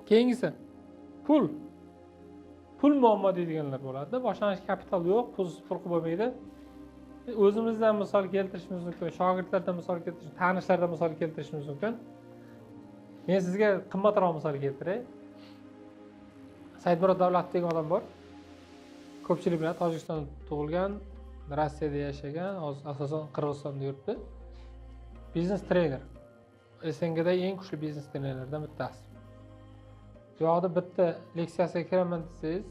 Keyingisi pul. Pul muammo deydiganlar bo'ladi. Boshlang'ich kapital yo'q, pul bo'lmaydi. O'zimizdan misol keltirishimiz mumkin, shogirdlardan misol keltirish, tanishlardan misol keltirishimiz mumkin. Men sizga qimmatroq misol keltiray. Saidmurod Davlatov degan odam bor. Ko'pchilik bilan Tojikistonda tug'ilgan, Rossiyada yashagan, hozir asosan Qirg'izistonda yuribdi. Biznes trener. SNGda eng kuchli biznes trenerlardan bittasi. Bu yoqda bitta leksiyasiga kiraman desangiz,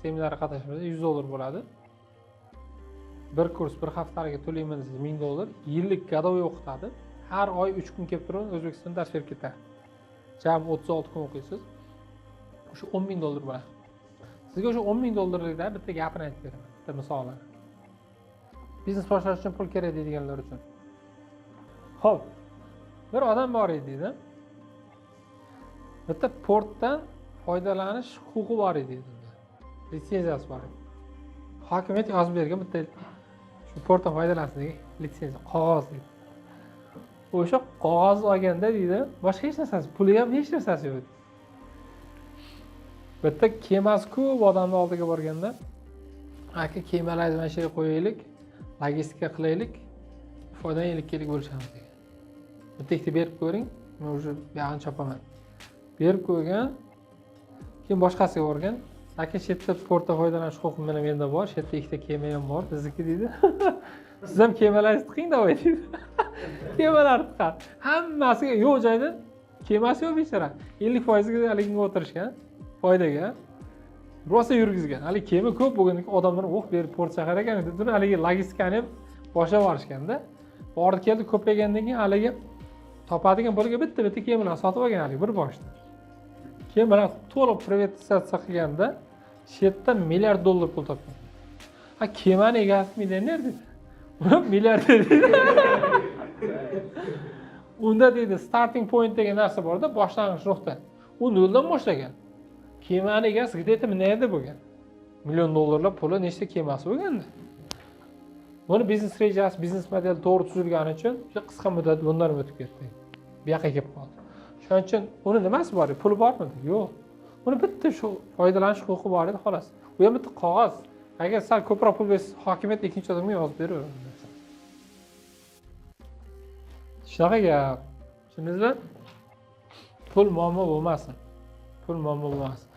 seminarga qatnashmasa $100 bo'ladi. Bir kurs, bir haftaliga to'layman desangiz $1000, yillik gadoviy o'qitadi. Har oy 3 kun kelib turib O'zbekistonda dars berib ketadi. Jami 36 kun o'qiysiz. O'sha $10,000 bo'ladi. Sizga o'sha $10,000 bitta gapini aytib beraman, bitta misolni. Biznes boshlash uchun pul kerak deydiganlar uchun. Xo'p. Bir odam bor edi deydi. Bitta portdan foydalanish huquqi bor edi deydi. Litsenziyasi bor edi. Hokimiyat yozib bergan bitta shu portdan foydalansin degan litsenziya, qog'oz deydi. O'sha qog'oz olganda deydi, boshqa hech narsasi, puli ham hech narsasi yo'q. Bitta kemasi ko'p odamning oldiga borganda, aka kemalarni mana shu yerga qo'yaylik, logistika qilaylik, foydadan 50 kelik bo'lishamiz degan. Bitta ikkita berib ko'ring, men o'sha buyog'ini chopaman. Berib qo'ygan, keyin boshqasiga borgan, aka shu yerda portdan foydalanish huquqi bilan menda bor, shu yerda ikkita kema ham bor, bizniki deydi. Siz ham kemalarni tiqing davay deydi. Kemalarni tiqar. Hammasiga yo'q joyda kemasi yo'q bechora. 50% ga haligiga o'tirishgan, foydaga. Rosa yurgizgan. Hali kema ko'p bo'lgandan keyin odamlar "Oh, berib port shahar ekan" deb turib haligi logistikani ham boshlab yuborishganda, bordi keldi ko'paygandan keyin haligi topadigan puliga bitta kemalarni sotib olgan haligi bir boshda. Keyin mana to'liq privatizatsiya qilganda shu yerda $1,000,000 pul topgan. Ha, kemani egasi millioner dedi. Uni milliarder dedi. Unda dedi starting point degan narsa borda, boshlang'ich nuqta. U noldan boshlagan. Kemani egasi где-то milliarder bo'lgan. $1,000,000 puli nechta kemasi bo'lganda. Buni biznes rejasi, biznes modeli to'g'ri tuzilgani uchun juda qisqa muddat bundan o'tib ketdi. Bu yoqqa kelib qoldi. Shuning uchun uni nimasi bor? Puli bormi? Yo'q. Uni bitta shu foydalanish huquqi bor edi, xolos. Bu ham bitta qog'oz. Agar sal ko'proq pul bersa, hokimiyat ikkinchi odamga yozib beraveradi. Shunaqa gap. Tushundingizmi? Pul muammo bo'lmasin. Pul muammo bo'lmasin.